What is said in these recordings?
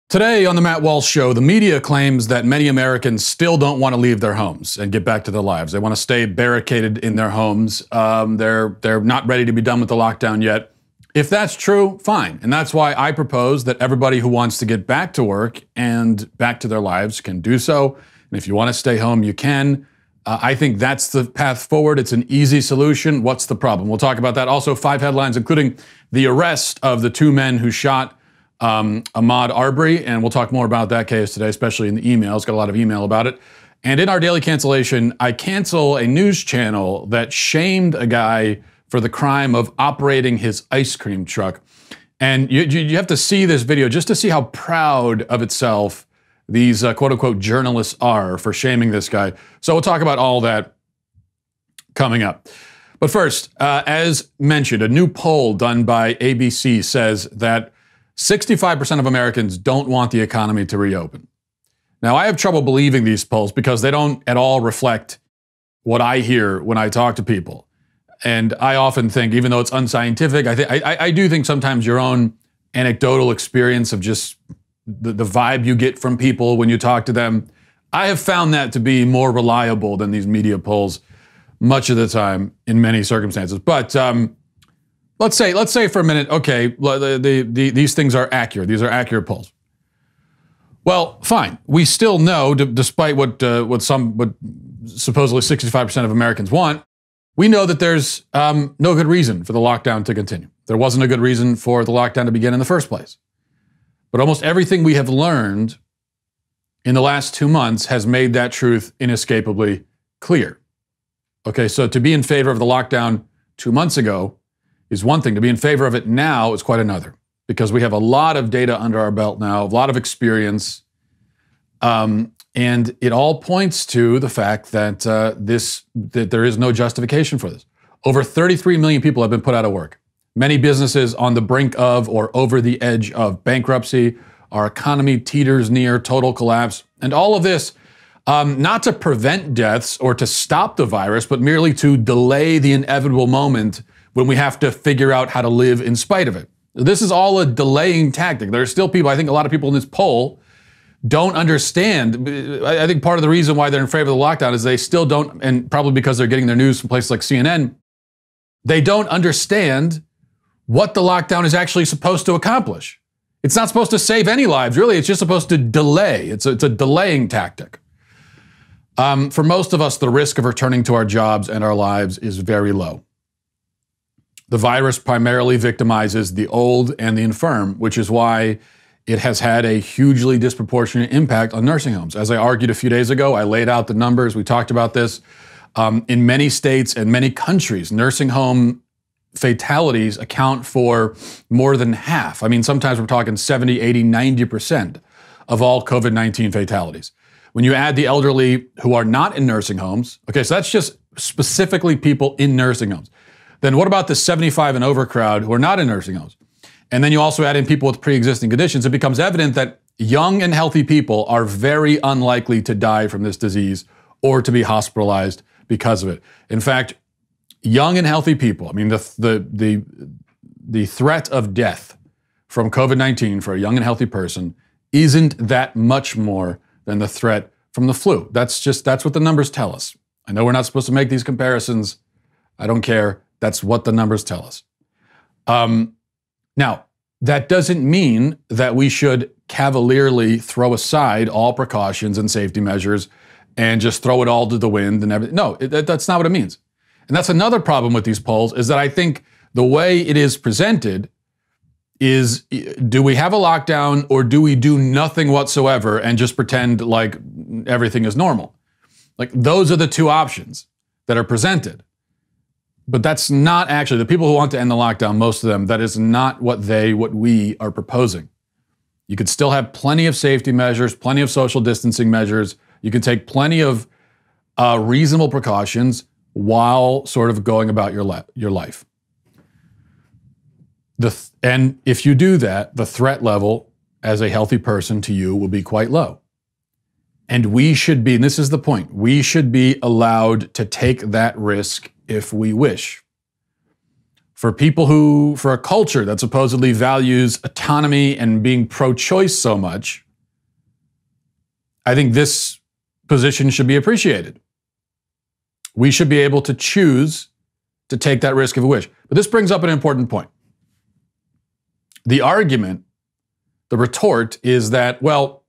Today on the Matt Walsh Show, the media claims that many Americans still don't want to leave their homes and get back to their lives. They want to stay barricaded in their homes. They're not ready to be done with the lockdown yet. If that's true, fine. And that's why I propose that everybody who wants to get back to work and back to their lives can do so. And if you want to stay home, you can. I think that's the path forward. It's an easy solution. What's the problem? We'll talk about that. Also, 5 headlines, including the arrest of the 2 men who shot Ahmaud Arbery, and we'll talk more about that case today, especially in the emails. Got a lot of email about it. And in our daily cancellation, I cancel a news channel that shamed a guy for the crime of operating his ice cream truck. And you have to see this video just to see how proud of itself these quote-unquote journalists are for shaming this guy. So we'll talk about all that coming up. But first, as mentioned, a new poll done by ABC says that 65% of Americans don't want the economy to reopen. Now, I have trouble believing these polls because they don't at all reflect what I hear when I talk to people. And I often think, even though it's unscientific, I do think sometimes your own anecdotal experience of just the vibe you get from people when you talk to them, I have found that to be more reliable than these media polls much of the time in many circumstances. But let's say for a minute, okay, these things are accurate. These are accurate polls. Well, fine. We still know, despite what supposedly 65% of Americans want, we know that there's no good reason for the lockdown to continue. There wasn't a good reason for the lockdown to begin in the first place. But almost everything we have learned in the last 2 months has made that truth inescapably clear. Okay, so to be in favor of the lockdown 2 months ago is one thing. To be in favor of it now is quite another, because we have a lot of data under our belt now, a lot of experience, and it all points to the fact that that there is no justification for this. Over 33 million people have been put out of work. Many businesses on the brink of or over the edge of bankruptcy. Our economy teeters near total collapse, and all of this not to prevent deaths or to stop the virus, but merely to delay the inevitable moment when we have to figure out how to live in spite of it. This is all a delaying tactic. There are still people, I think a lot of people in this poll don't understand. I think part of the reason why they're in favor of the lockdown is they still don't, and probably because they're getting their news from places like CNN, they don't understand what the lockdown is actually supposed to accomplish. It's not supposed to save any lives, really. It's just supposed to delay. It's a delaying tactic. For most of us, the risk of returning to our jobs and our lives is very low. The virus primarily victimizes the old and the infirm, which is why it has had a hugely disproportionate impact on nursing homes. As I argued a few days ago, I laid out the numbers. We talked about this. In many states and many countries, nursing home fatalities account for more than half. I mean, sometimes we're talking 70, 80, 90% of all COVID-19 fatalities. When you add the elderly who are not in nursing homes, okay, so that's just specifically people in nursing homes. Then what about the 75 and over crowd who are not in nursing homes? And then you also add in people with pre-existing conditions. It becomes evident that young and healthy people are very unlikely to die from this disease or to be hospitalized because of it. In fact, young and healthy people, I mean, the threat of death from COVID-19 for a young and healthy person isn't that much more than the threat from the flu. That's what the numbers tell us. I know we're not supposed to make these comparisons. I don't care. That's what the numbers tell us. Now, that doesn't mean that we should cavalierly throw aside all precautions and safety measures and just throw it all to the wind and everything. No, that's not what it means. And that's another problem with these polls, is that I think the way it is presented is, do we have a lockdown or do we do nothing whatsoever and just pretend like everything is normal? Like, those are the two options that are presented. But that's not actually, the people who want to end the lockdown, most of them, that is not what we are proposing. You could still have plenty of safety measures, plenty of social distancing measures. You can take plenty of reasonable precautions while sort of going about your life. And if you do that, the threat level as a healthy person to you will be quite low. And we should be, and this is the point, we should be allowed to take that risk if we wish. for a culture that supposedly values autonomy and being pro-choice so much, I think this position should be appreciated. We should be able to choose to take that risk if we wish. But this brings up an important point. The argument, the retort is that, well,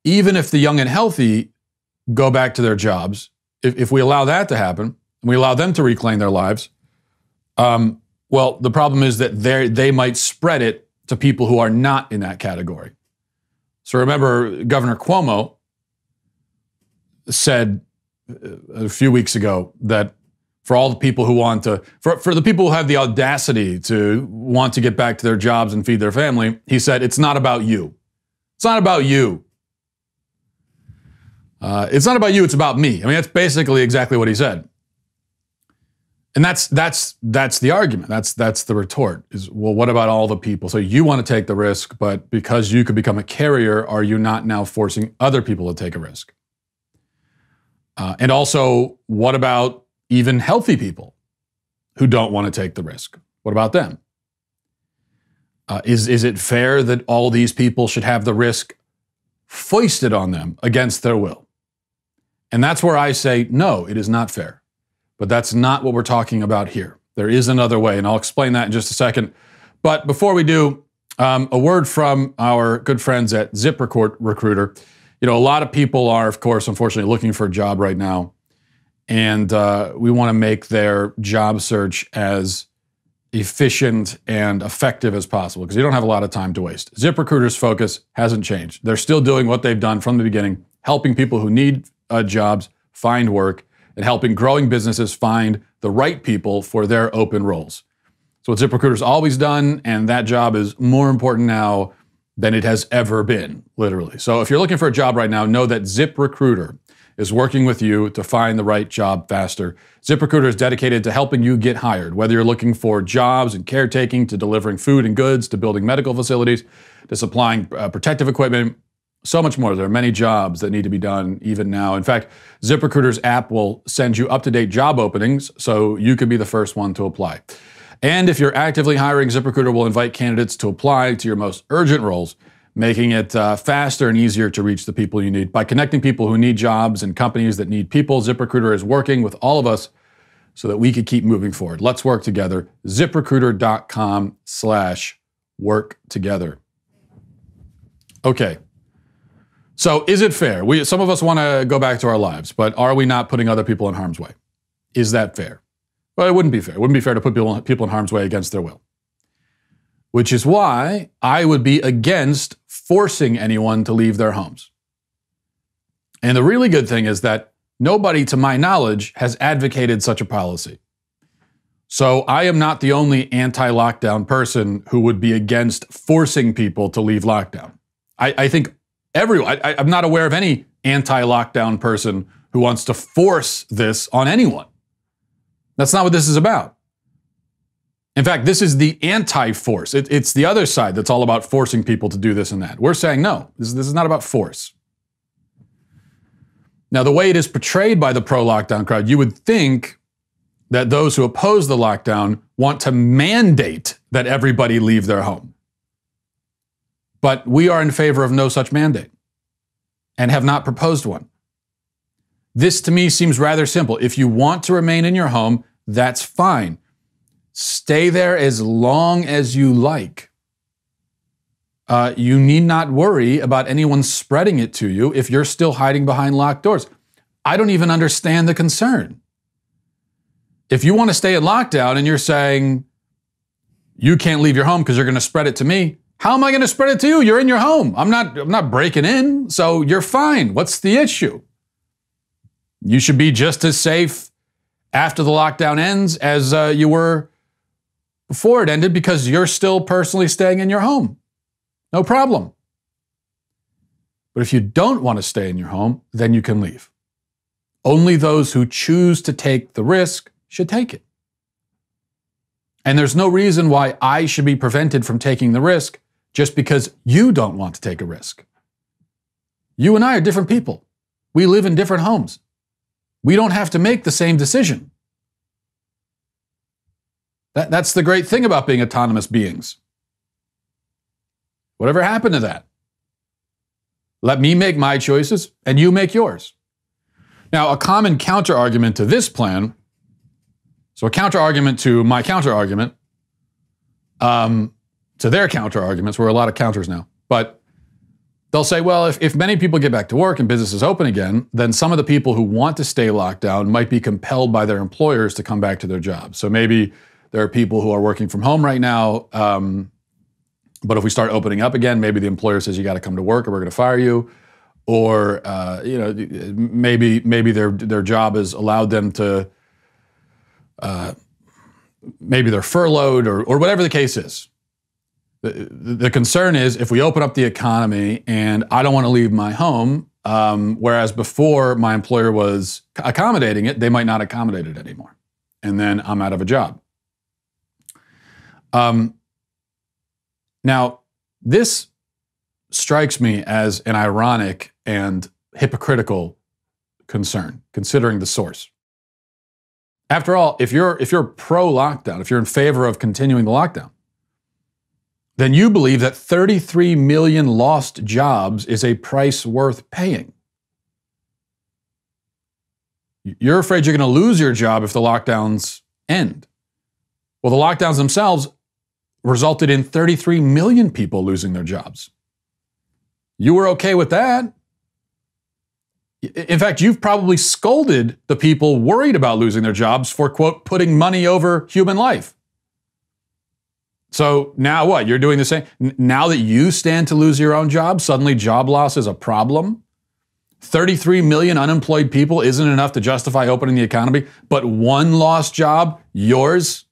even if the young and healthy go back to their jobs, if we allow that to happen, and we allow them to reclaim their lives, well, the problem is that they might spread it to people who are not in that category. So remember, Governor Cuomo said a few weeks ago that for all the people who want to, for the people who have the audacity to want to get back to their jobs and feed their family, he said, it's not about you. It's not about you. It's not about you, it's about me. I mean, that's basically exactly what he said. And that's the argument. That's the retort is, well, what about all the people? So you want to take the risk, but because you could become a carrier, are you not now forcing other people to take a risk? And also, what about even healthy people who don't want to take the risk? What about them? Is it fair that all these people should have the risk foisted on them against their will? And that's where I say, no, it is not fair. But that's not what we're talking about here. There is another way, and I'll explain that in just a second. But before we do, a word from our good friends at ZipRecruiter. You know, a lot of people are, of course, unfortunately, looking for a job right now. And we want to make their job search as efficient and effective as possible because you don't have a lot of time to waste. ZipRecruiter's focus hasn't changed. They're still doing what they've done from the beginning, helping people who need jobs find work and helping growing businesses find the right people for their open roles. So what ZipRecruiter's always done, and that job is more important now than it has ever been, literally. So if you're looking for a job right now, know that ZipRecruiter is working with you to find the right job faster. ZipRecruiter is dedicated to helping you get hired, whether you're looking for jobs in caretaking, to delivering food and goods, to building medical facilities, to supplying protective equipment, so much more. There are many jobs that need to be done even now. In fact, ZipRecruiter's app will send you up-to-date job openings so you could be the first one to apply. And if you're actively hiring, ZipRecruiter will invite candidates to apply to your most urgent roles, making it faster and easier to reach the people you need. By connecting people who need jobs and companies that need people, ZipRecruiter is working with all of us so that we can keep moving forward. Let's work together. ZipRecruiter.com/work together. Okay. So is it fair? Some of us want to go back to our lives, but are we not putting other people in harm's way? Is that fair? Well, it wouldn't be fair. It wouldn't be fair to put people in harm's way against their will. Which is why I would be against forcing anyone to leave their homes. And the really good thing is that nobody, to my knowledge, has advocated such a policy. So I am not the only anti-lockdown person who would be against forcing people to leave lockdown. I think I'm not aware of any anti-lockdown person who wants to force this on anyone. That's not what this is about. In fact, this is the anti-force. It's the other side that's all about forcing people to do this and that. We're saying, no, this is not about force. Now, the way it is portrayed by the pro-lockdown crowd, you would think that those who oppose the lockdown want to mandate that everybody leave their home. But we are in favor of no such mandate and have not proposed one. This, to me, seems rather simple. If you want to remain in your home, that's fine. Stay there as long as you like. You need not worry about anyone spreading it to you if you're still hiding behind locked doors. I don't even understand the concern. If you want to stay in lockdown and you're saying you can't leave your home because you're going to spread it to me, how am I going to spread it to you? You're in your home. I'm not breaking in, so you're fine. What's the issue? You should be just as safe after the lockdown ends as you were before it ended because you're still personally staying in your home. No problem. But if you don't want to stay in your home, then you can leave. Only those who choose to take the risk should take it. And there's no reason why I should be prevented from taking the risk just because you don't want to take a risk. You and I are different people. We live in different homes. We don't have to make the same decision. That's the great thing about being autonomous beings. Whatever happened to that? Let me make my choices and you make yours. Now, a common counter-argument to this plan, so a counter-argument to my counter-argument, to their counter-arguments, we're a lot of counters now, but they'll say, well, if many people get back to work and businesses open again, then some of the people who want to stay locked down might be compelled by their employers to come back to their jobs. So maybe there are people who are working from home right now, but if we start opening up again, maybe the employer says you got to come to work or we're going to fire you, or maybe their job has allowed them to, maybe they're furloughed or whatever the case is. The concern is if we open up the economy and I don't want to leave my home, whereas before my employer was accommodating it, they might not accommodate it anymore, and then I'm out of a job. Now, this strikes me as an ironic and hypocritical concern, considering the source. After all, if you're pro-lockdown, if you're in favor of continuing the lockdown, then you believe that 33 million lost jobs is a price worth paying. You're afraid you're going to lose your job if the lockdowns end. Well, the lockdowns themselves resulted in 33 million people losing their jobs. You were okay with that. In fact, you've probably scolded the people worried about losing their jobs for, quote, putting money over human life. So now what? You're doing the same? Now that you stand to lose your own job, suddenly job loss is a problem? 33 million unemployed people isn't enough to justify opening the economy, but one lost job, yours,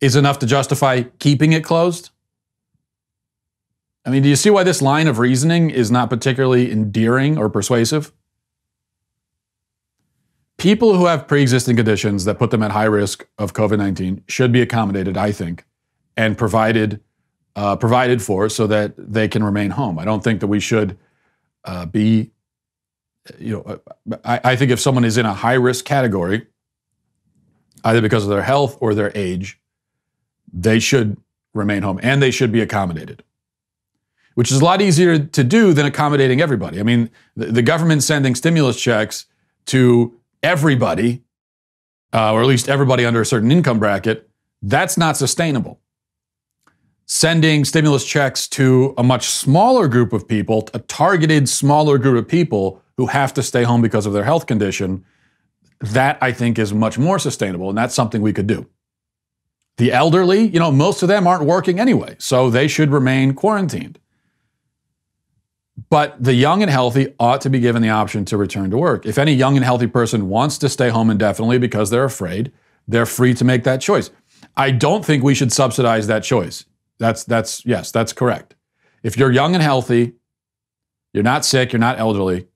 is enough to justify keeping it closed? I mean, do you see why this line of reasoning is not particularly endearing or persuasive? People who have pre-existing conditions that put them at high risk of COVID-19 should be accommodated, I think, and provided for so that they can remain home. I don't think that we should I think if someone is in a high-risk category, either because of their health or their age, they should remain home and they should be accommodated, which is a lot easier to do than accommodating everybody. I mean, the government sending stimulus checks to everybody, or at least everybody under a certain income bracket, that's not sustainable. Sending stimulus checks to a much smaller group of people, a targeted smaller group of people who have to stay home because of their health condition, that I think is much more sustainable, and that's something we could do. The elderly, most of them aren't working anyway, so they should remain quarantined. But the young and healthy ought to be given the option to return to work. If any young and healthy person wants to stay home indefinitely because they're afraid, they're free to make that choice. I don't think we should subsidize that choice. Yes, that's correct. If you're young and healthy, you're not sick, you're not elderly,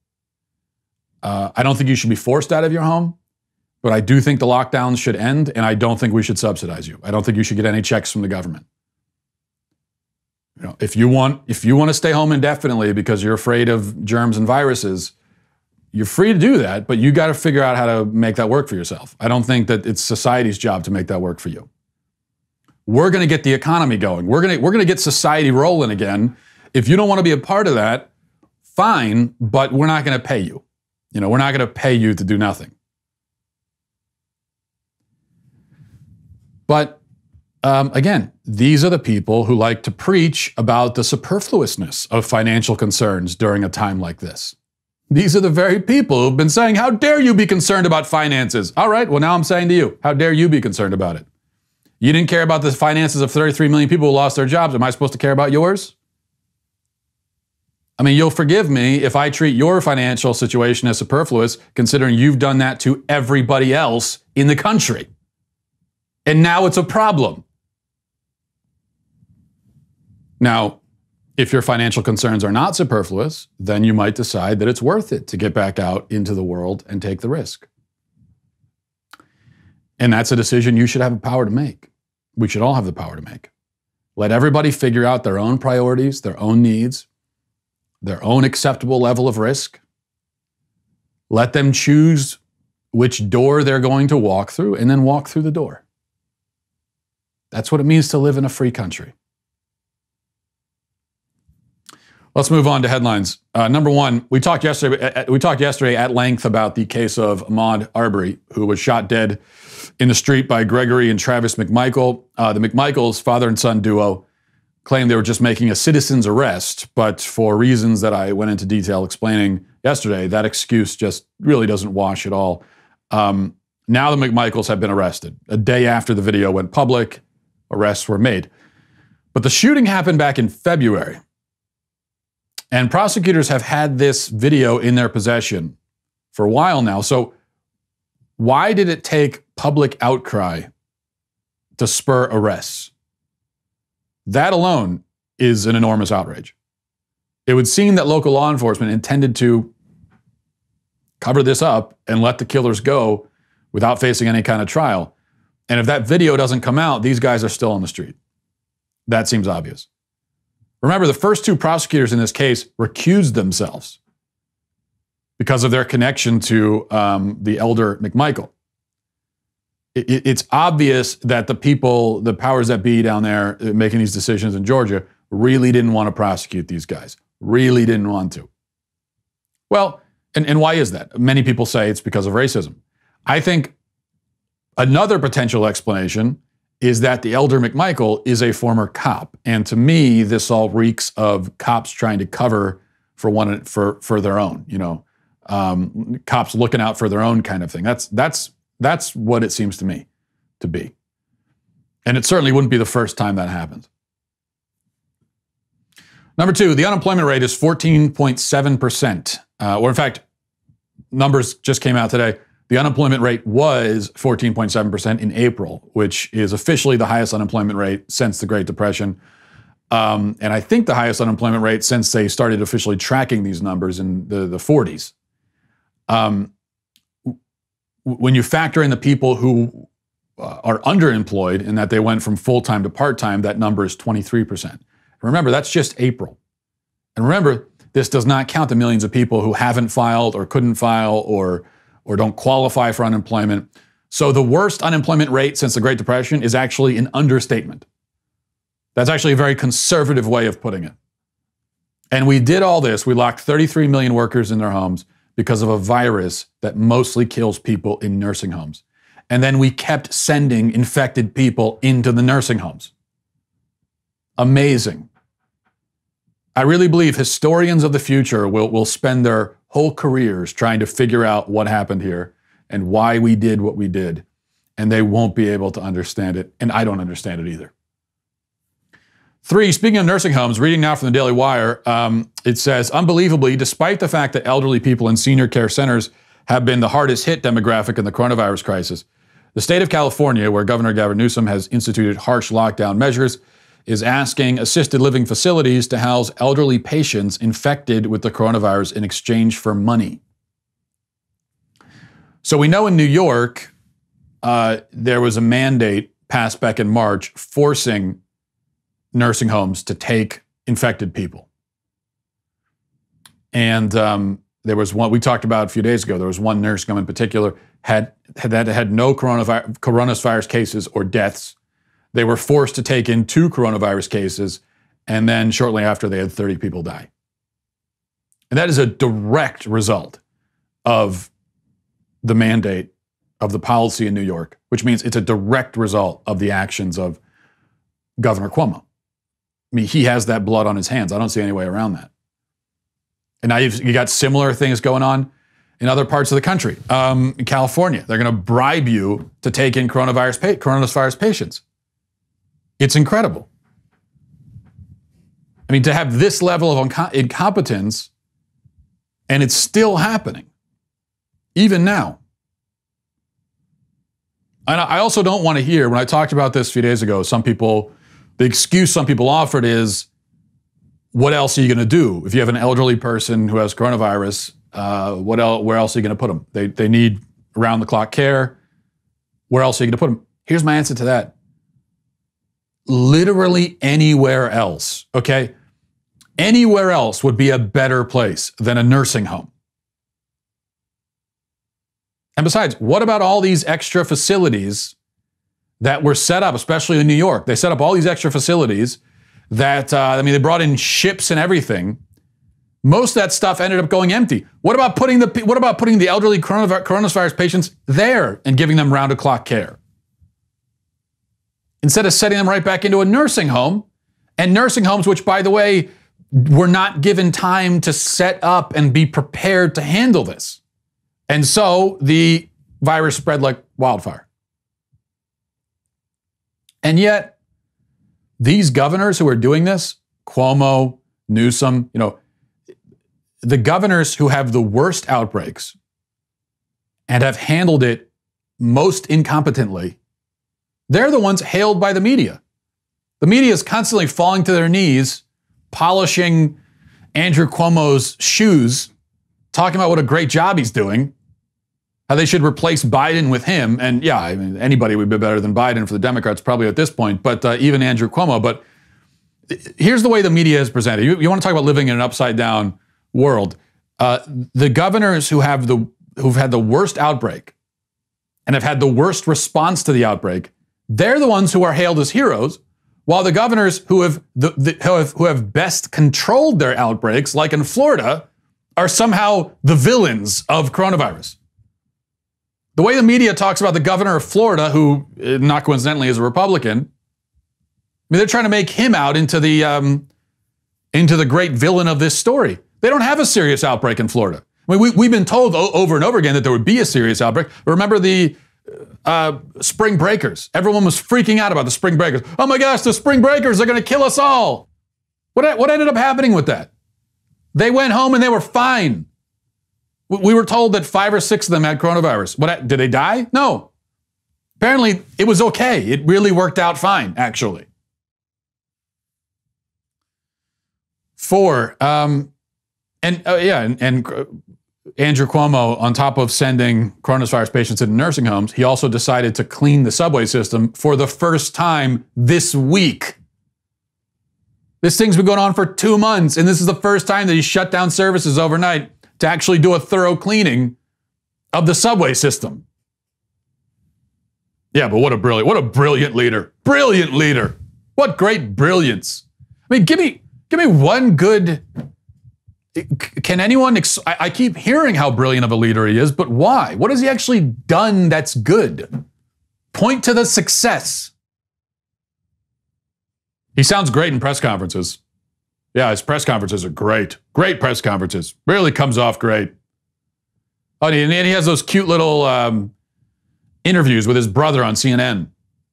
I don't think you should be forced out of your home, but I do think the lockdowns should end, and I don't think we should subsidize you. I don't think you should get any checks from the government. If you want to stay home indefinitely because you're afraid of germs and viruses, you're free to do that, but you got to figure out how to make that work for yourself. I don't think that it's society's job to make that work for you. We're going to get the economy going. We're going to get society rolling again. If you don't want to be a part of that, fine, but we're not going to pay you. We're not going to pay you to do nothing. But again, these are the people who like to preach about the superfluousness of financial concerns during a time like this. These are the very people who've been saying, how dare you be concerned about finances? All right, well, now I'm saying to you, how dare you be concerned about it? You didn't care about the finances of 33 million people who lost their jobs. Am I supposed to care about yours? I mean, you'll forgive me if I treat your financial situation as superfluous, considering you've done that to everybody else in the country. And now it's a problem. Now, if your financial concerns are not superfluous, then you might decide that it's worth it to get back out into the world and take the risk. And that's a decision you should have the power to make. We should all have the power to make. Let everybody figure out their own priorities, their own needs, their own acceptable level of risk. Let them choose which door they're going to walk through and then walk through the door. That's what it means to live in a free country. Let's move on to headlines. Number one, we talked yesterday at length about the case of Ahmaud Arbery, who was shot dead in the street by Gregory and Travis McMichael. The McMichaels, father and son duo, claimed they were just making a citizen's arrest, but for reasons that I went into detail explaining yesterday, that excuse just really doesn't wash at all. Now the McMichaels have been arrested. A day after the video went public, arrests were made. But the shooting happened back in February. And prosecutors have had this video in their possession for a while now. So why did it take public outcry to spur arrests? That alone is an enormous outrage. It would seem that local law enforcement intended to cover this up and let the killers go without facing any kind of trial. And if that video doesn't come out, these guys are still on the street. That seems obvious. Remember, the first two prosecutors in this case recused themselves because of their connection to the elder McMichael. It's obvious that the people, the powers that be down there making these decisions in Georgia, really didn't want to prosecute these guys. Really didn't want to. Well, and why is that? Many people say it's because of racism. I think another potential explanation is that the elder McMichael is a former cop. And to me, this all reeks of cops trying to cover for their own, cops looking out for their own kind of thing. That's what it seems to me to be. And it certainly wouldn't be the first time that happens. Number two, the unemployment rate is 14.7%. Or in fact, numbers just came out today. The unemployment rate was 14.7% in April, which is officially the highest unemployment rate since the Great Depression. And I think the highest unemployment rate since they started officially tracking these numbers in the 40s. When you factor in the people who are underemployed and that they went from full-time to part-time, that number is 23%. Remember, that's just April. And remember, this does not count the millions of people who haven't filed or couldn't file or don't qualify for unemployment. So the worst unemployment rate since the Great Depression is actually an understatement. That's actually a very conservative way of putting it. And we did all this. We locked 33 million workers in their homes because of a virus that mostly kills people in nursing homes. And then we kept sending infected people into the nursing homes. Amazing. I really believe historians of the future will spend their whole careers trying to figure out what happened here and why we did what we did. And they won't be able to understand it. And I don't understand it either. Three, speaking of nursing homes, reading now from the Daily Wire, it says, unbelievably, despite the fact that elderly people in senior care centers have been the hardest hit demographic in the coronavirus crisis, the state of California, where Governor Gavin Newsom has instituted harsh lockdown measures, is asking assisted living facilities to house elderly patients infected with the coronavirus in exchange for money. So we know in New York, there was a mandate passed back in March forcing nursing homes to take infected people. And there was one, we talked about a few days ago, there was one nursing home in particular had no coronavirus cases or deaths. They were forced to take in 2 coronavirus cases, and then shortly after, they had 30 people die. And that is a direct result of the mandate of the policy in New York, which means it's a direct result of the actions of Governor Cuomo. I mean, he has that blood on his hands. I don't see any way around that. And now you got similar things going on in other parts of the country. In California, they're going to bribe you to take in coronavirus patients. It's incredible. I mean, to have this level of incompetence, and it's still happening, even now. And I also don't want to hear, when I talked about this a few days ago, the excuse some people offered is, what else are you going to do? If you have an elderly person who has coronavirus, where else are you going to put them? They need around-the-clock care. Where else are you going to put them? Here's my answer to that. Literally anywhere else, okay? Anywhere else would be a better place than a nursing home. And besides, what about all these extra facilities that were set up, especially in New York. They set up all these extra facilities that, they brought in ships and everything. Most of that stuff ended up going empty. What about putting the elderly coronavirus patients there and giving them round-the-clock care? Instead of setting them right back into a nursing home, and nursing homes, which, by the way, were not given time to set up and be prepared to handle this. And so the virus spread like wildfire. And yet, these governors who are doing this, Cuomo, Newsom, the governors who have the worst outbreaks and have handled it most incompetently, they're the ones hailed by the media. The media is constantly falling to their knees, polishing Andrew Cuomo's shoes, talking about what a great job he's doing, how they should replace Biden with him. And yeah, anybody would be better than Biden for the Democrats probably at this point, but even Andrew Cuomo. But here's the way the media is presented. You want to talk about living in an upside down world. The governors who've had the worst outbreak and have had the worst response to the outbreak, they're the ones who are hailed as heroes, while the governors who have best controlled their outbreaks, like in Florida, are somehow the villains of coronavirus. The way the media talks about the governor of Florida, who not coincidentally is a Republican, they're trying to make him out into the great villain of this story. They don't have a serious outbreak in Florida. We've been told over and over again that there would be a serious outbreak. Remember the spring breakers? Everyone was freaking out about the spring breakers. Oh my gosh, the spring breakers are going to kill us all. What ended up happening with that? They went home and they were fine. We were told that 5 or 6 of them had coronavirus. Did they die? No. Apparently, it was okay. It really worked out fine, actually. 4, and Andrew Cuomo, on top of sending coronavirus patients into nursing homes, he also decided to clean the subway system for the first time this week. This thing's been going on for 2 months, and this is the first time that he shut down services overnight to actually do a thorough cleaning of the subway system. Yeah, but what a brilliant leader. Brilliant leader. What great brilliance. Give me one good... Can anyone... I keep hearing how brilliant of a leader he is, but why? What has he actually done that's good? Point to the success. He sounds great in press conferences. Yeah, his press conferences are great. Great press conferences. Really comes off great. Oh, and he has those cute little interviews with his brother on CNN.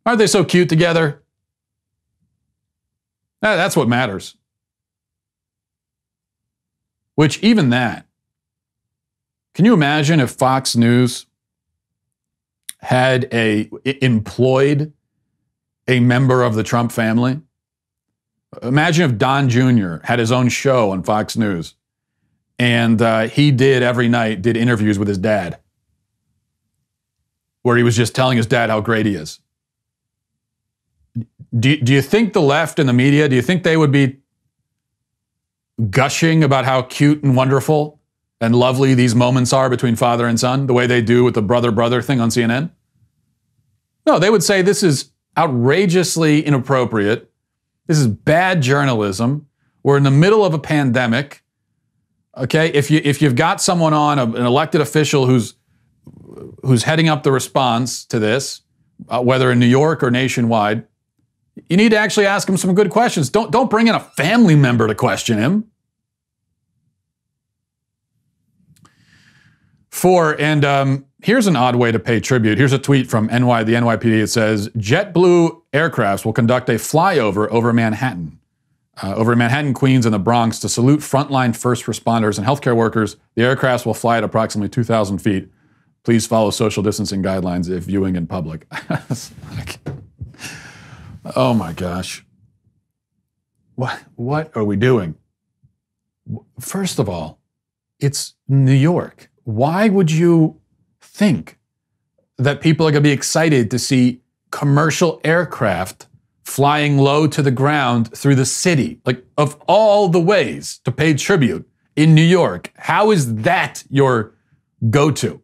Aren't they so cute together? That's what matters. Which, even that, can you imagine if Fox News had employed a member of the Trump family? Imagine if Don Jr. had his own show on Fox News and he every night did interviews with his dad where he was just telling his dad how great he is. Do you think the left and the media, do you think they would be gushing about how cute and wonderful and lovely these moments are between father and son, the way they do with the brother-brother thing on CNN? No, they would say this is outrageously inappropriate. This is bad journalism. We're in the middle of a pandemic. Okay, if you've got someone on, an elected official who's heading up the response to this, whether in New York or nationwide, you need to actually ask him some good questions. Don't bring in a family member to question him. 4, and here's an odd way to pay tribute. Here's a tweet from the NYPD. It says, JetBlue aircrafts will conduct a flyover over Manhattan, Queens, and the Bronx to salute frontline first responders and healthcare workers. The aircrafts will fly at approximately 2,000 feet. Please follow social distancing guidelines if viewing in public. Oh my gosh. What are we doing? First of all, it's New York. Why would you think that people are going to be excited to see commercial aircraft flying low to the ground through the city? Like, of all the ways to pay tribute in New York, how is that your go-to?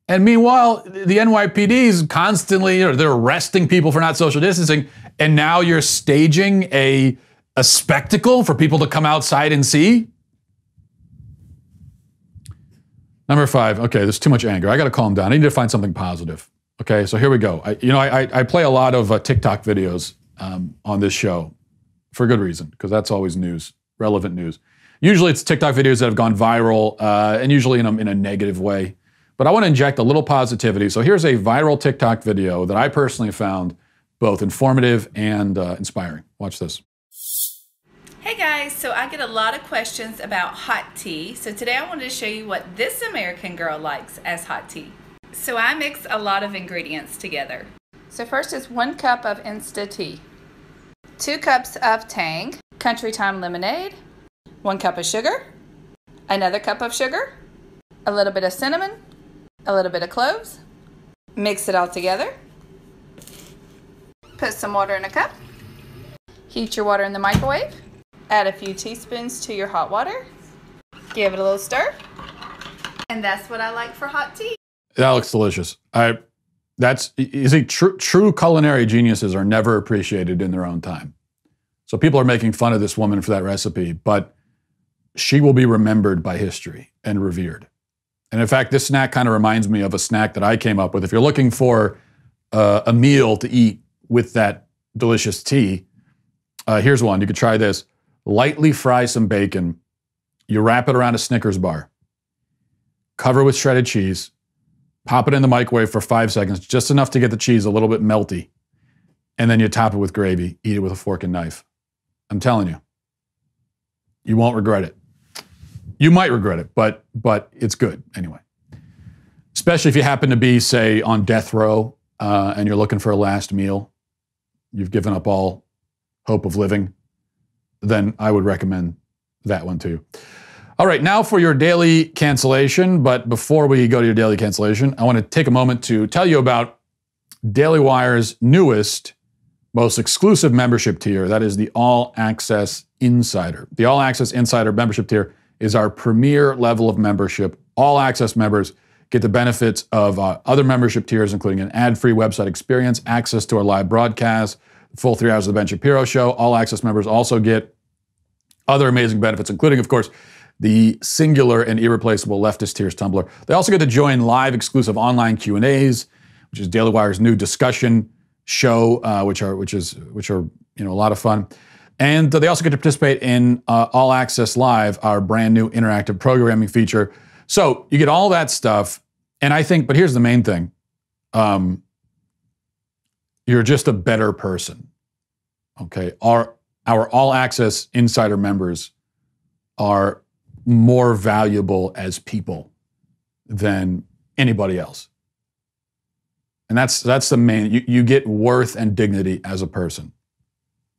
And meanwhile, the NYPD is constantly, they're arresting people for not social distancing. And now you're staging a spectacle for people to come outside and see? Number 5, okay, there's too much anger. I got to calm down. I need to find something positive. Okay, so here we go. I play a lot of TikTok videos on this show for good reason, because that's always news, relevant news. Usually it's TikTok videos that have gone viral, and usually in a negative way. But I want to inject a little positivity. So here's a viral TikTok video that I personally found both informative and inspiring. Watch this. Hey guys, so I get a lot of questions about hot tea. So today I wanted to show you what this American girl likes as hot tea. So I mix a lot of ingredients together. So first is 1 cup of Insta tea, 2 cups of Tang Country Time lemonade, 1 cup of sugar, another cup of sugar, a little bit of cinnamon, a little bit of cloves. Mix it all together. Put some water in a cup. Heat your water in the microwave. Add a few teaspoons to your hot water. Give it a little stir. And that's what I like for hot tea. That looks delicious. You see, true culinary geniuses are never appreciated in their own time. So people are making fun of this woman for that recipe, but she will be remembered by history and revered. And in fact, this snack kind of reminds me of a snack that I came up with. If you're looking for a meal to eat with that delicious tea, here's one. You could try this. Lightly fry some bacon. You wrap it around a Snickers bar. Cover with shredded cheese. Pop it in the microwave for 5 seconds, just enough to get the cheese a little bit melty. And then you top it with gravy. Eat it with a fork and knife. I'm telling you, you won't regret it. You might regret it, but it's good anyway. Especially if you happen to be, say, on death row and you're looking for a last meal. You've given up all hope of living. Then I would recommend that one to you. All right, now for your daily cancellation. But before we go to your daily cancellation, I want to take a moment to tell you about Daily Wire's newest, most exclusive membership tier. That is the All Access Insider. The All Access Insider membership tier is our premier level of membership. All Access members get the benefits of other membership tiers, including an ad-free website experience, access to our live broadcast, full 3 hours of the Ben Shapiro Show. All Access members also get other amazing benefits, including, of course, the singular and irreplaceable Leftist Tears Tumblr. They also get to join live exclusive online Q&As, which is Daily Wire's new discussion show, which are a lot of fun. And they also get to participate in All Access Live, our brand new interactive programming feature. So you get all that stuff, and I think, but here's the main thing. You're just a better person, okay? Our All Access Insider members are more valuable as people than anybody else. And that's the main, you get worth and dignity as a person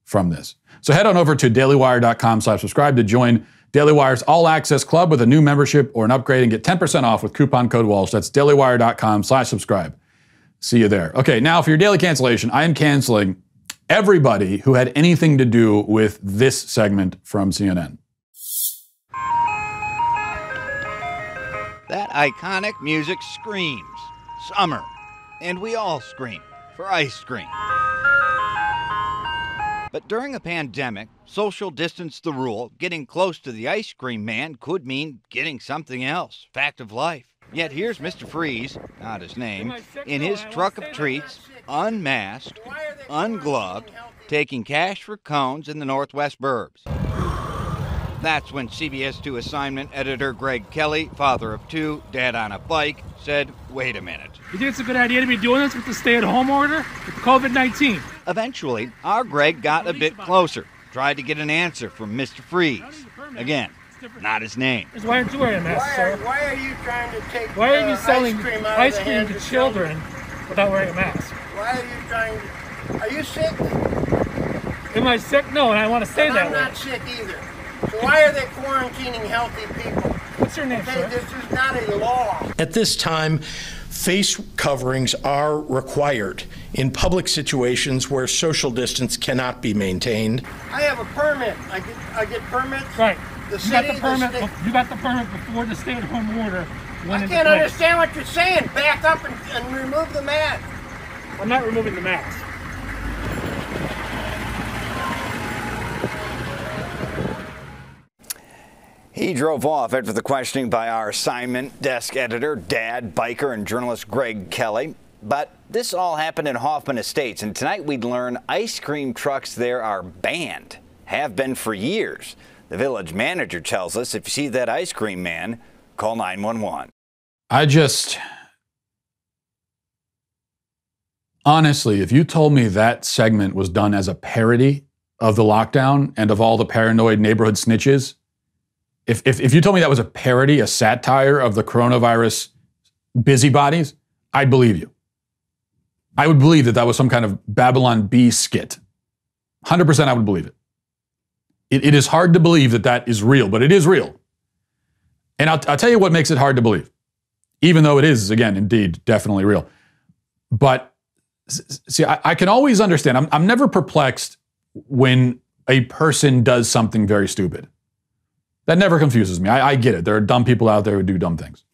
from this. So head on over to dailywire.com/subscribe to join Daily Wire's All Access Club with a new membership or an upgrade and get 10% off with coupon code Walsh. That's dailywire.com/subscribe. See you there. Okay, now for your daily cancellation, I am canceling everybody who had anything to do with this segment from CNN. That iconic music screams summer, and we all scream for ice cream. But during a pandemic, social distance the rule, getting close to the ice cream man could mean getting something else. Fact of life. Yet here's Mr. Freeze, not his name, in his truck of treats, unmasked, ungloved, taking cash for cones in the Northwest burbs. That's when CBS 2 assignment editor Greg Kelly, father of 2, dad on a bike, said, wait a minute. You think it's a good idea to be doing this with the stay-at-home order? With COVID-19? Eventually, our Greg got a bit closer, tried to get an answer from Mr. Freeze. Again, not his name. Why aren't you wearing a mask, sir? Why are you trying to take Why are you selling ice to cream of children without wearing a mask? Why are you trying to... Are you sick? Am I sick? No, and I want to stay that I'm way. not sick either. So why are they quarantining healthy people? What's your name, sir? This is not a law. At this time, face coverings are required in public situations where social distance cannot be maintained. I have a permit. I get permits. Right. The You got city, the permit. the state. You got the permit before the stay-at-home order I can't understand what you're saying. Back up and remove the mask. I'm not removing the mask. He drove off after the questioning by our assignment desk editor, dad, biker, and journalist Greg Kelly. But this all happened in Hoffman Estates, and tonight we'd learn ice cream trucks there are banned. Have been for years. The village manager tells us if you see that ice cream man, call 911. Honestly, if you told me that segment was done as a parody of the lockdown and of all the paranoid neighborhood snitches, if you told me that was a parody, a satire of the coronavirus busybodies, I'd believe you. I would believe that was some kind of Babylon Bee skit. 100% I would believe it. It is hard to believe that is real, but it is real. And I'll tell you what makes it hard to believe, even though it is, again, indeed, definitely real. But see, I can always understand. I'm never perplexed when a person does something very stupid. That never confuses me. I get it. There are dumb people out there who do dumb things.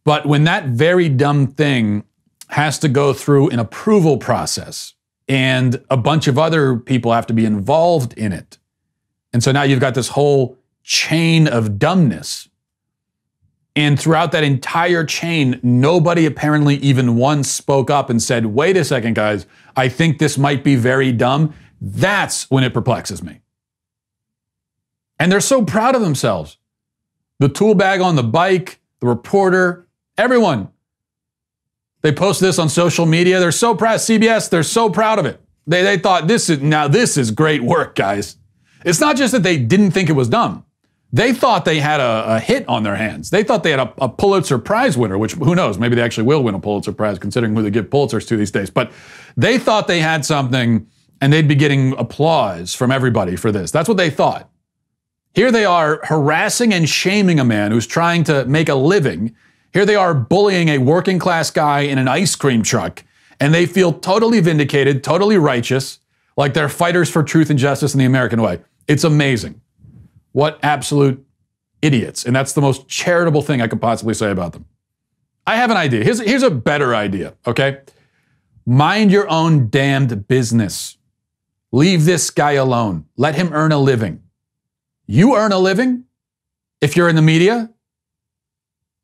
But when that very dumb thing has to go through an approval process and a bunch of other people have to be involved in it, and so now you've got this whole chain of dumbness, and throughout that entire chain, nobody apparently even once spoke up and said, wait a second, guys, I think this might be very dumb. That's when it perplexes me. And they're so proud of themselves. The tool bag on the bike, the reporter, everyone. They post this on social media. They're so proud. CBS, they're so proud of it. They thought this is great work, guys. It's not just that they didn't think it was dumb. They thought they had a hit on their hands. They thought they had a Pulitzer Prize winner, which who knows, maybe they actually will win a Pulitzer Prize considering who they give Pulitzers to these days. But they thought they had something and they'd be getting applause from everybody for this. That's what they thought. Here they are harassing and shaming a man who's trying to make a living. Here they are bullying a working class guy in an ice cream truck, and they feel totally vindicated, totally righteous, like they're fighters for truth and justice in the American way. It's amazing. What absolute idiots. And that's the most charitable thing I could possibly say about them. I have an idea. Here's a better idea, okay? Mind your own damned business. Leave this guy alone. Let him earn a living. You earn a living if you're in the media.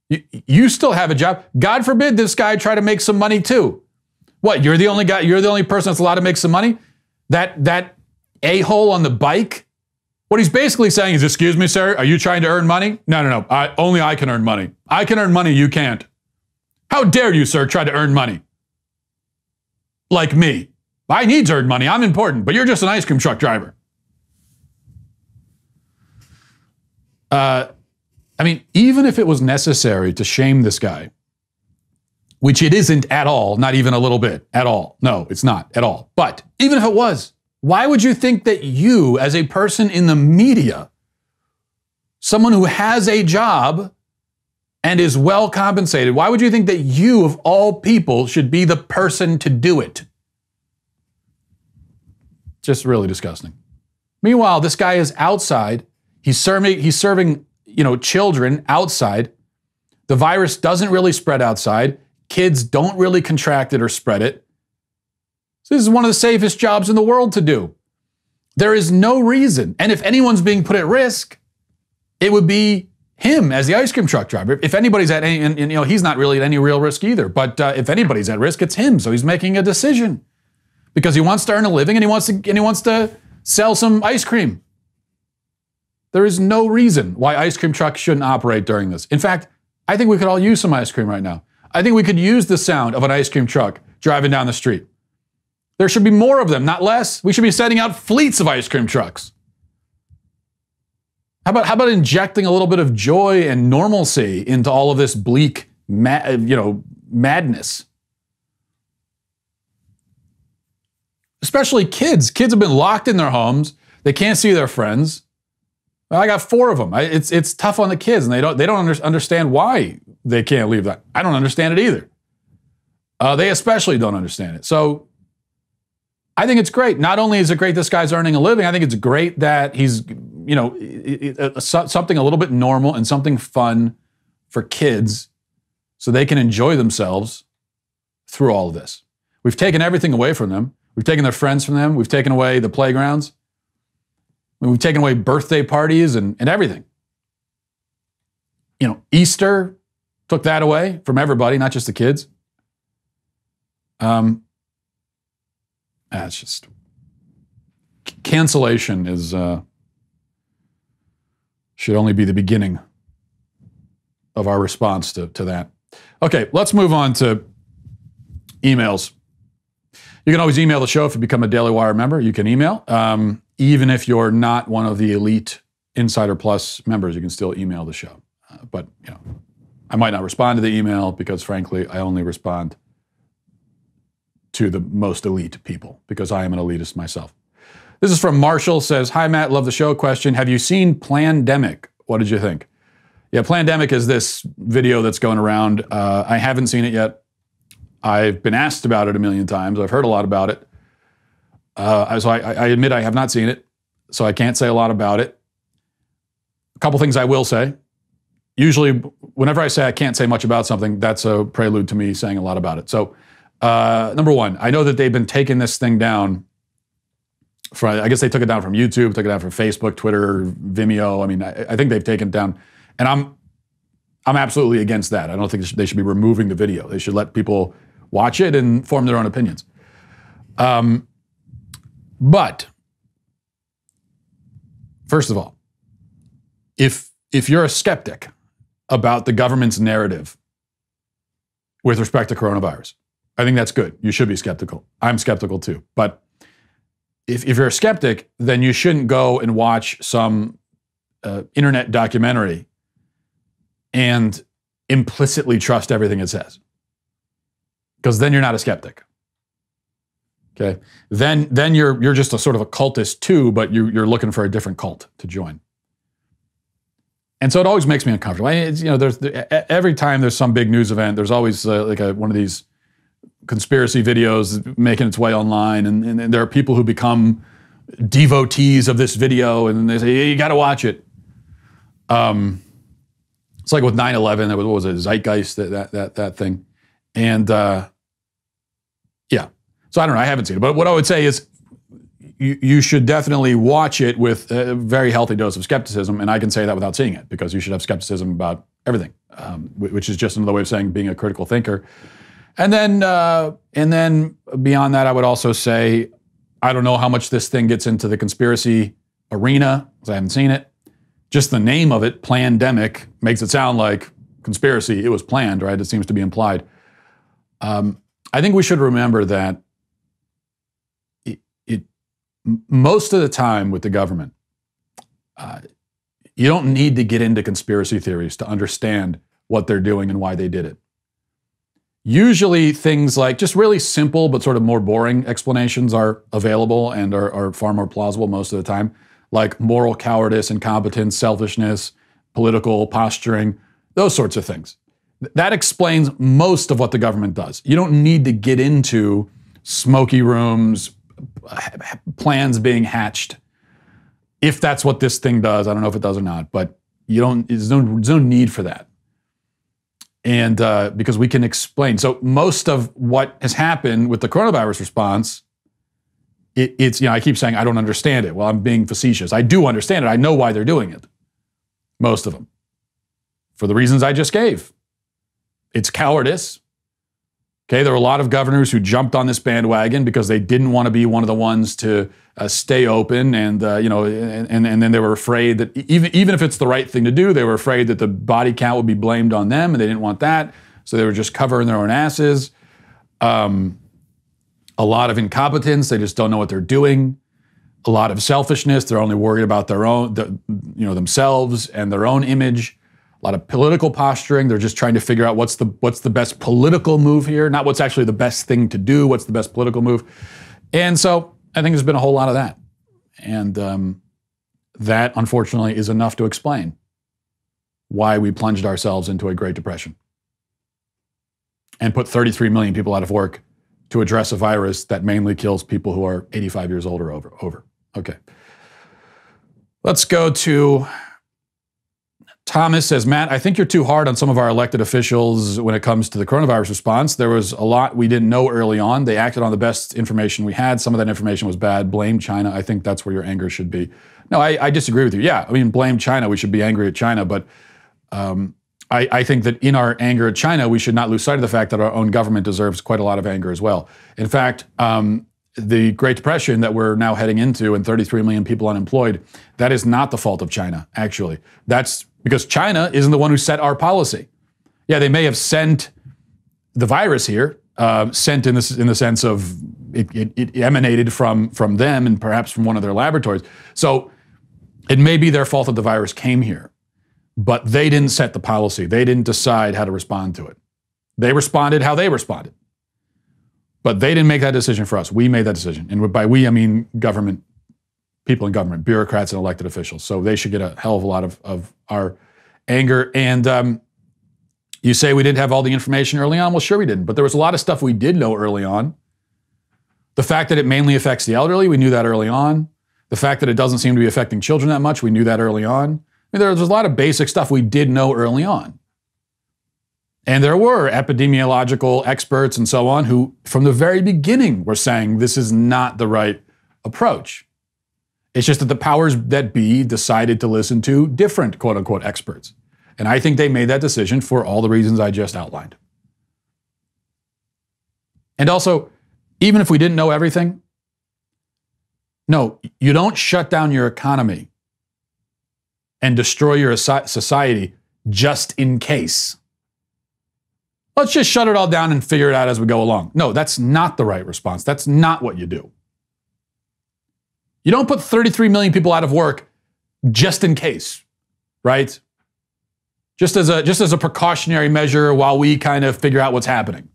You still have a job. God forbid this guy try to make some money too. What, you're the only guy, you're the only person that's allowed to make some money? That a-hole on the bike? What he's basically saying is, excuse me, sir, are you trying to earn money? No. Only I can earn money. I can earn money, you can't. How dare you, sir, try to earn money? Like me. I need to earn money. I'm important, but you're just an ice cream truck driver. Even if it was necessary to shame this guy, which it isn't at all, not even a little bit, at all. No, it's not at all. But even if it was, why would you think that you, as a person in the media, someone who has a job and is well compensated, why would you think that you, of all people, should be the person to do it? Just really disgusting. Meanwhile, this guy is outside. He's serving children outside. The virus doesn't really spread outside. Kids don't really contract it or spread it. So this is one of the safest jobs in the world to do. There is no reason. And if anyone's being put at risk, it would be him as the ice cream truck driver. If anybody's at any, and he's not really at any real risk either, but if anybody's at risk, it's him. So he's making a decision because he wants to earn a living and he wants to sell some ice cream. There is no reason why ice cream trucks shouldn't operate during this. In fact, I think we could all use some ice cream right now. I think we could use the sound of an ice cream truck driving down the street. There should be more of them, not less. We should be sending out fleets of ice cream trucks. How about injecting a little bit of joy and normalcy into all of this bleak, madness? Especially kids. Kids have been locked in their homes. They can't see their friends. Well, I got 4 of them. It's tough on the kids, and they don't understand why they can't leave that. I don't understand it either. They especially don't understand it. So I think it's great. Not only is it great this guy's earning a living, I think it's great that he's, something a little bit normal and something fun for kids so they can enjoy themselves through all of this. We've taken everything away from them. We've taken their friends from them. We've taken away the playgrounds. We've taken away birthday parties and everything. You know, Easter took that away from everybody, not just the kids. It's just cancellation is should only be the beginning of our response to that. Okay, let's move on to emails. You can always email the show if you become a Daily Wire member. You can email. Even if you're not one of the elite Insider Plus members, you can still email the show. But, you know, I might not respond to the email because, frankly, I only respond to the most elite people because I am an elitist myself. This is from Marshall, says, "Hi, Matt, love the show. Question, have you seen Plandemic? What did you think?" Yeah, Plandemic is this video that's going around. I haven't seen it yet. I've been asked about it a million times. I've heard a lot about it. So I admit I have not seen it, so I can't say a lot about it. A couple things I will say. Usually, whenever I say I can't say much about something, that's a prelude to me saying a lot about it. So, number one, I know that they've been taking this thing down. I guess they took it down from YouTube, took it down from Facebook, Twitter, Vimeo. I mean, I think they've taken it down. And I'm absolutely against that. I don't think they should be removing the video. They should let people watch it and form their own opinions. But first of all, if you're a skeptic about the government's narrative with respect to coronavirus, I think that's good. You should be skeptical. I'm skeptical too. But if you're a skeptic, then you shouldn't go and watch some internet documentary and implicitly trust everything it says. Because then you're not a skeptic. Okay? Then you're just a sort of a cultist too, but you're looking for a different cult to join. And so it always makes me uncomfortable. Every time there's some big news event, there's always one of these conspiracy videos making its way online, and there are people who become devotees of this video, and they say, hey, you got to watch it. It's like with 9/11, what was it, Zeitgeist, that thing. And yeah, so I don't know, I haven't seen it. But what I would say is you should definitely watch it with a very healthy dose of skepticism, and I can say that without seeing it, because you should have skepticism about everything, which is just another way of saying being a critical thinker. And then beyond that, I would also say, I don't know how much this thing gets into the conspiracy arena, because I haven't seen it. Just the name of it, Plandemic, makes it sound like conspiracy. It was planned, right? It seems to be implied. I think we should remember that most of the time with the government, you don't need to get into conspiracy theories to understand what they're doing and why they did it. Usually things like just really simple but sort of more boring explanations are available and are far more plausible most of the time, like moral cowardice, incompetence, selfishness, political posturing, those sorts of things. That explains most of what the government does. You don't need to get into smoky rooms, plans being hatched. If that's what this thing does, I don't know if it does or not, but there's no need for that. And because we can explain. So most of what has happened with the coronavirus response, it's, I keep saying I don't understand it. Well, I'm being facetious. I do understand it. I know why they're doing it. Most of them. For the reasons I just gave. It's cowardice. Okay, there were a lot of governors who jumped on this bandwagon because they didn't want to be one of the ones to stay open, and and then they were afraid that even if it's the right thing to do, they were afraid that the body count would be blamed on them, and they didn't want that, so they were just covering their own asses. A lot of incompetence; they just don't know what they're doing. A lot of selfishness; they're only worried about their own, themselves and their own image. A lot of political posturing. They're just trying to figure out what's the best political move here, not what's actually the best thing to do, what's the best political move. And so I think there's been a whole lot of that. And that, unfortunately, is enough to explain why we plunged ourselves into a Great Depression and put 33 million people out of work to address a virus that mainly kills people who are 85 years old or over. Okay. Let's go to Thomas says, Matt, I think you're too hard on some of our elected officials when it comes to the coronavirus response. There was a lot we didn't know early on. They acted on the best information we had. Some of that information was bad. Blame China. I think that's where your anger should be. No, I disagree with you. Yeah, I mean, blame China. We should be angry at China. But I think that in our anger at China, we should not lose sight of the fact that our own government deserves quite a lot of anger as well. In fact, the Great Depression that we're now heading into and 33 million people unemployed, that is not the fault of China, actually. That's because China isn't the one who set our policy. Yeah, they may have sent the virus here, sent in the sense of it emanated from them and perhaps from one of their laboratories. So it may be their fault that the virus came here, but they didn't set the policy. They didn't decide how to respond to it. They responded how they responded. But they didn't make that decision for us. We made that decision. And by we, I mean government, people in government, bureaucrats and elected officials. So they should get a hell of a lot of our anger. And you say we didn't have all the information early on. Well, sure we didn't. But there was a lot of stuff we did know early on. The fact that it mainly affects the elderly, we knew that early on. The fact that it doesn't seem to be affecting children that much, we knew that early on. I mean, there was a lot of basic stuff we did know early on. And there were epidemiological experts and so on who, from the very beginning, were saying this is not the right approach. It's just that the powers that be decided to listen to different, quote unquote, experts. And I think they made that decision for all the reasons I just outlined. And also, even if we didn't know everything, no, you don't shut down your economy and destroy your society just in case. Let's just shut it all down and figure it out as we go along. No, that's not the right response. That's not what you do. You don't put 33 million people out of work just in case, right? Just as a precautionary measure while we kind of figure out what's happening.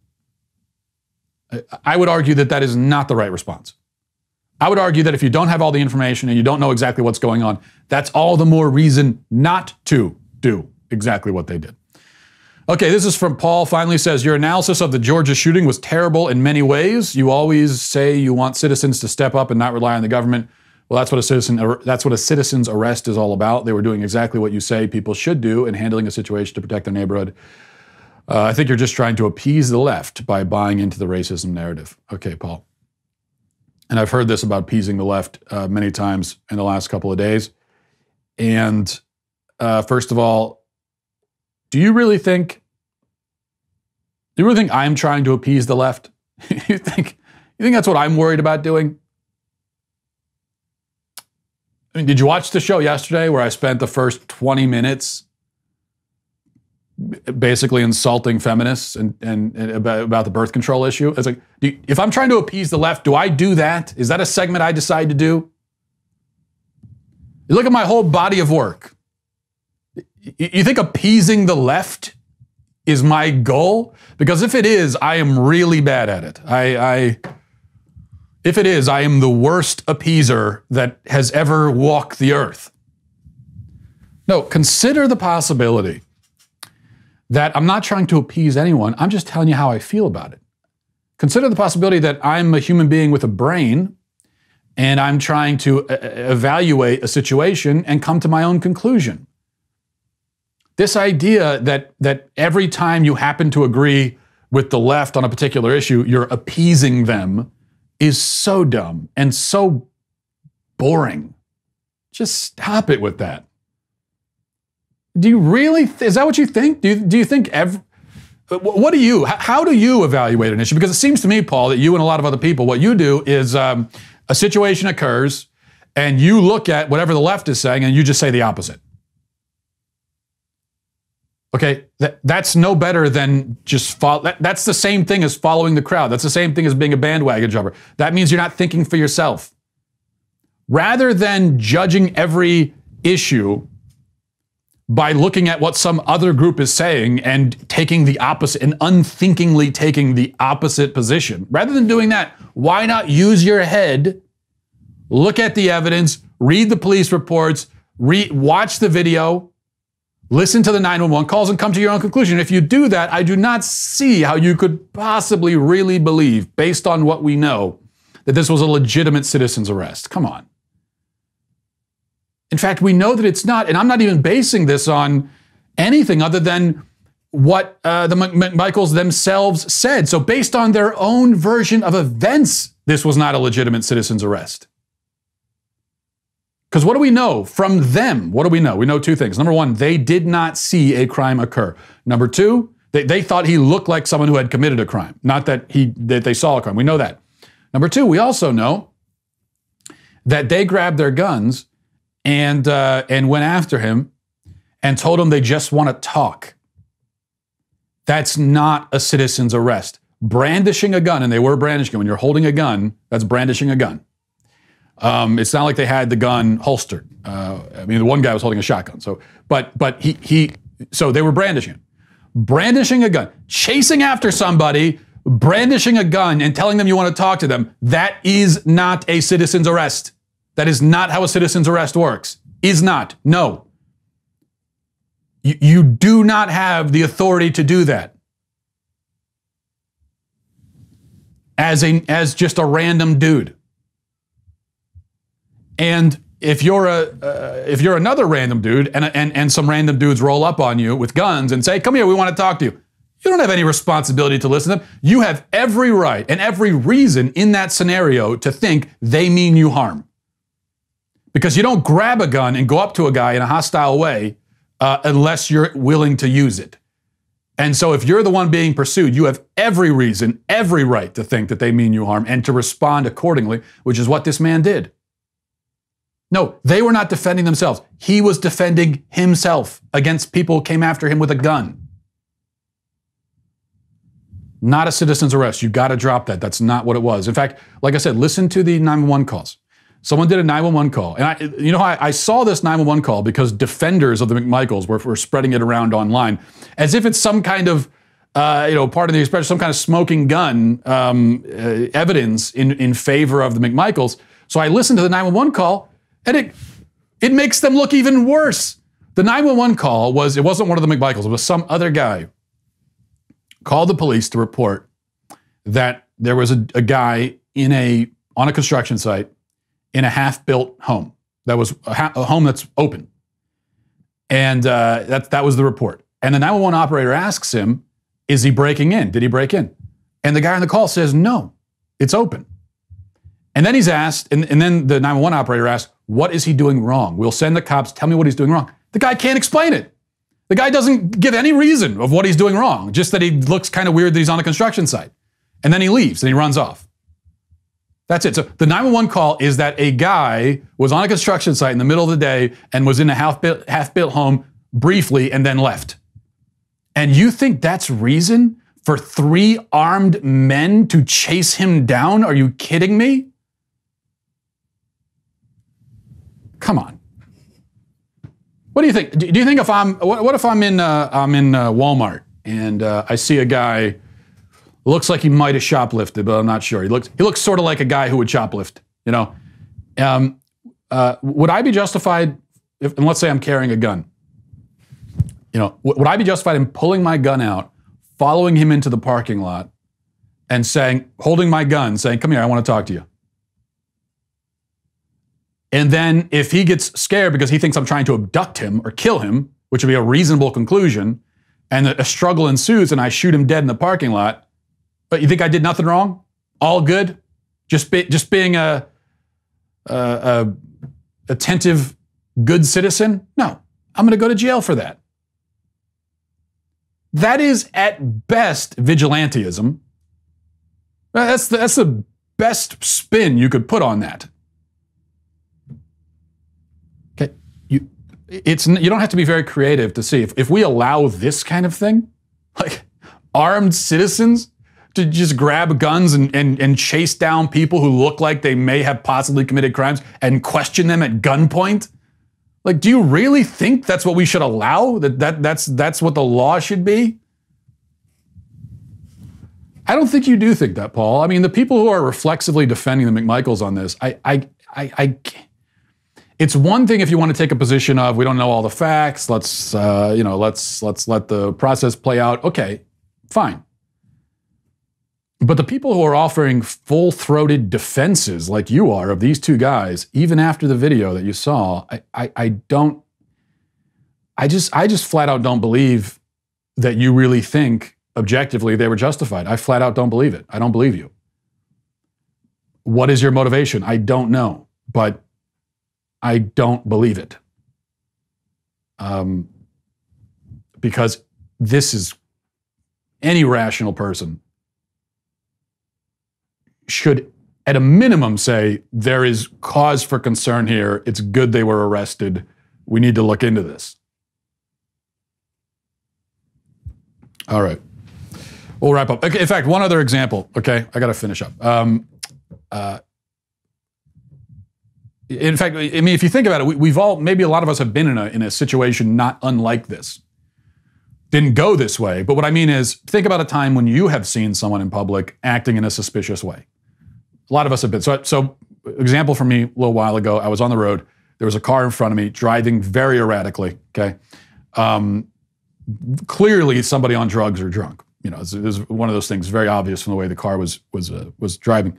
I would argue that that is not the right response. I would argue that if you don't have all the information and you don't know exactly what's going on, that's all the more reason not to do exactly what they did. Okay, this is from Paul. Finally says, your analysis of the Georgia shooting was terrible in many ways. You always say you want citizens to step up and not rely on the government. Well, that's what a citizen's arrest is all about. They were doing exactly what you say people should do in handling a situation to protect their neighborhood. I think you're just trying to appease the left by buying into the racism narrative. Okay, Paul. And I've heard this about appeasing the left many times in the last couple of days. And first of all, do you really think I'm trying to appease the left? You think that's what I'm worried about doing? I mean, did you watch the show yesterday where I spent the first 20 minutes basically insulting feminists and about the birth control issue? It's like, if I'm trying to appease the left, do I do that? Is that a segment I decide to do? You look at my whole body of work. You think appeasing the left is my goal? Because if it is, I am really bad at it. If it is, I am the worst appeaser that has ever walked the earth. No, consider the possibility that I'm not trying to appease anyone. I'm just telling you how I feel about it. Consider the possibility that I'm a human being with a brain and I'm trying to evaluate a situation and come to my own conclusion. This idea that every time you happen to agree with the left on a particular issue, you're appeasing them is so dumb and so boring. Just stop it with that. Do you really, is that what you think? Do you think how do you evaluate an issue? Because it seems to me, Paul, that you and a lot of other people, what you do is a situation occurs and you look at whatever the left is saying and you just say the opposite. Okay, that's no better than just follow. That's the same thing as following the crowd. That's the same thing as being a bandwagon jumper. That means you're not thinking for yourself. Rather than judging every issue by looking at what some other group is saying and taking the opposite, and unthinkingly taking the opposite position, rather than doing that, why not use your head, look at the evidence, read the police reports, watch the video, listen to the 911 calls and come to your own conclusion. If you do that, I do not see how you could possibly really believe, based on what we know, that this was a legitimate citizen's arrest. Come on. In fact, we know that it's not, and I'm not even basing this on anything other than what the McMichaels themselves said. So based on their own version of events, this was not a legitimate citizen's arrest. Because what do we know from them? What do we know? We know two things. Number one, they did not see a crime occur. Number two, they thought he looked like someone who had committed a crime, not that they saw a crime. We know that. Number two, we also know that they grabbed their guns and went after him and told him they just want to talk. That's not a citizen's arrest. Brandishing a gun, and they were brandishing it. When you're holding a gun, that's brandishing a gun. It's not like they had the gun holstered. I mean, the one guy was holding a shotgun. So they were brandishing it. Brandishing a gun, chasing after somebody, brandishing a gun and telling them you want to talk to them, that is not a citizen's arrest. That is not how a citizen's arrest works. Is not. No. You do not have the authority to do that. As just a random dude. And if you're another random dude and some random dudes roll up on you with guns and say, "Come here, we want to talk to you," you don't have any responsibility to listen to them. You have every right and every reason in that scenario to think they mean you harm. Because you don't grab a gun and go up to a guy in a hostile way unless you're willing to use it. And so if you're the one being pursued, you have every reason, every right to think that they mean you harm and to respond accordingly, which is what this man did. No, they were not defending themselves. He was defending himself against people who came after him with a gun. Not a citizen's arrest. You got to drop that. That's not what it was. In fact, like I said, listen to the 911 calls. Someone did a 911 call. And I saw this 911 call because defenders of the McMichaels were spreading it around online as if it's some kind of, part of the expression, some kind of smoking gun evidence in favor of the McMichaels. So I listened to the 911 call, and it makes them look even worse. The 911 call it wasn't one of the McMichaels. It was some other guy called the police to report that there was a guy on a construction site in a half-built home. That was a home that's open. And that was the report. And the 911 operator asks him, is he breaking in? Did he break in? And the guy on the call says, no, it's open. And then he's asked, and then the 911 operator asks, what is he doing wrong? We'll send the cops, tell me what he's doing wrong. The guy can't explain it. The guy doesn't give any reason of what he's doing wrong, just that he looks kind of weird that he's on a construction site. And then he leaves and he runs off. That's it. So the 911 call is that a guy was on a construction site in the middle of the day and was in a half-built home briefly and then left. And you think that's reason for 3 armed men to chase him down? Are you kidding me? Come on. What do you think? Do you think if what if I'm in Walmart and I see a guy looks like he might have shoplifted, but I'm not sure. He looks sort of like a guy who would shoplift, would I be justified and let's say I'm carrying a gun, would I be justified in pulling my gun out, following him into the parking lot and holding my gun, saying, come here, I want to talk to you. And then if he gets scared because he thinks I'm trying to abduct him or kill him, which would be a reasonable conclusion, and a struggle ensues and I shoot him dead in the parking lot, but you think I did nothing wrong? All good? Just being a attentive, good citizen? No, I'm going to go to jail for that. That is at best vigilantism. That's the best spin you could put on that. Okay, you don't have to be very creative to see if we allow this kind of thing, like armed citizens to just grab guns and chase down people who look like they may have possibly committed crimes and question them at gunpoint. Like, do you really think that's what we should allow? That's what the law should be? I don't think you do think that, Paul. I mean, the people who are reflexively defending the McMichaels on this, it's one thing if you want to take a position of we don't know all the facts. Let's let the process play out. Okay, fine. But the people who are offering full-throated defenses like you are of these two guys, even after the video that you saw, I just flat out don't believe that you really think objectively they were justified. I flat out don't believe it. I don't believe you. What is your motivation? I don't know, but I don't believe it. Because this is, any rational person should, at a minimum, say there is cause for concern here. It's good they were arrested. We need to look into this. All right. We'll wrap up. Okay, in fact, one other example. Okay, I got to finish up. In fact, I mean, if you think about it, we've all, maybe a lot of us have been in a situation not unlike this. Didn't go this way, but what I mean is, think about a time when you have seen someone in public acting in a suspicious way. A lot of us have been. So example for me, a little while ago, I was on the road. There was a car in front of me driving very erratically, okay? Clearly somebody on drugs or drunk. You know, it was one of those things, very obvious from the way the car was driving.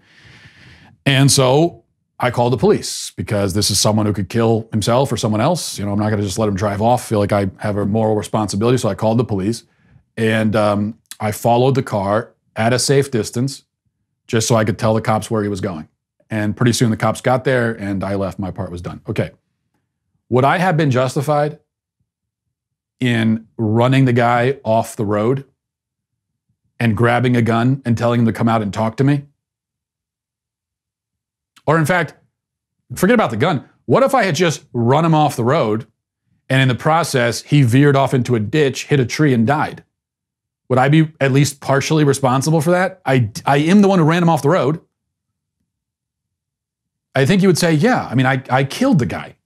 And so I called the police because this is someone who could kill himself or someone else. You know, I'm not going to just let him drive off. I feel like I have a moral responsibility. So I called the police, and I followed the car at a safe distance just so I could tell the cops where he was going. And pretty soon the cops got there and I left. My part was done. Okay. Would I have been justified in running the guy off the road and grabbing a gun and telling him to come out and talk to me? Or in fact, forget about the gun. What if I had just run him off the road and in the process, he veered off into a ditch, hit a tree, and died? Would I be at least partially responsible for that? I am the one who ran him off the road. I think you would say, yeah, I mean, I killed the guy.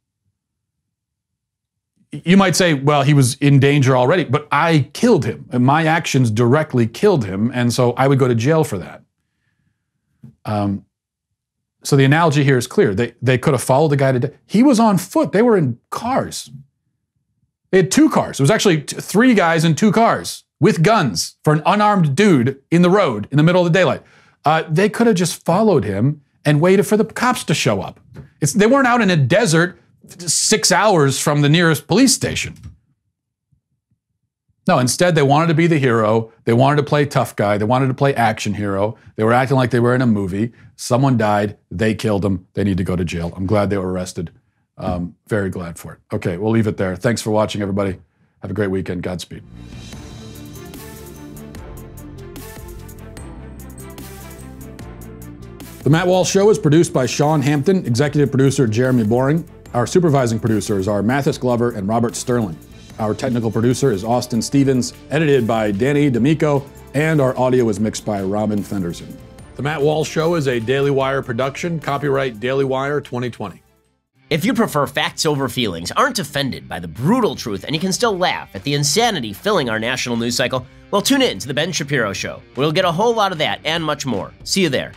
You might say, well, he was in danger already, but I killed him. And my actions directly killed him, and so I would go to jail for that. So the analogy here is clear. They could have followed the guy to death. He was on foot. They were in cars. They had 2 cars. It was actually 3 guys in 2 cars with guns for an unarmed dude in the road in the middle of the daylight. They could have just followed him and waited for the cops to show up. They weren't out in a desert 6 hours from the nearest police station. No, instead they wanted to be the hero. They wanted to play tough guy. They wanted to play action hero. They were acting like they were in a movie. Someone died. They killed him. They need to go to jail. I'm glad they were arrested. Very glad for it. Okay, we'll leave it there. Thanks for watching, everybody. Have a great weekend. Godspeed. The Matt Walsh Show is produced by Sean Hampton, executive producer Jeremy Boring. Our supervising producers are Mathis Glover and Robert Sterling. Our technical producer is Austin Stevens, edited by Danny D'Amico, and our audio is mixed by Robin Fenderson. The Matt Walsh Show is a Daily Wire production, copyright Daily Wire 2020. If you prefer facts over feelings, aren't offended by the brutal truth, and you can still laugh at the insanity filling our national news cycle, well, tune in to The Ben Shapiro Show. We'll get a whole lot of that and much more. See you there.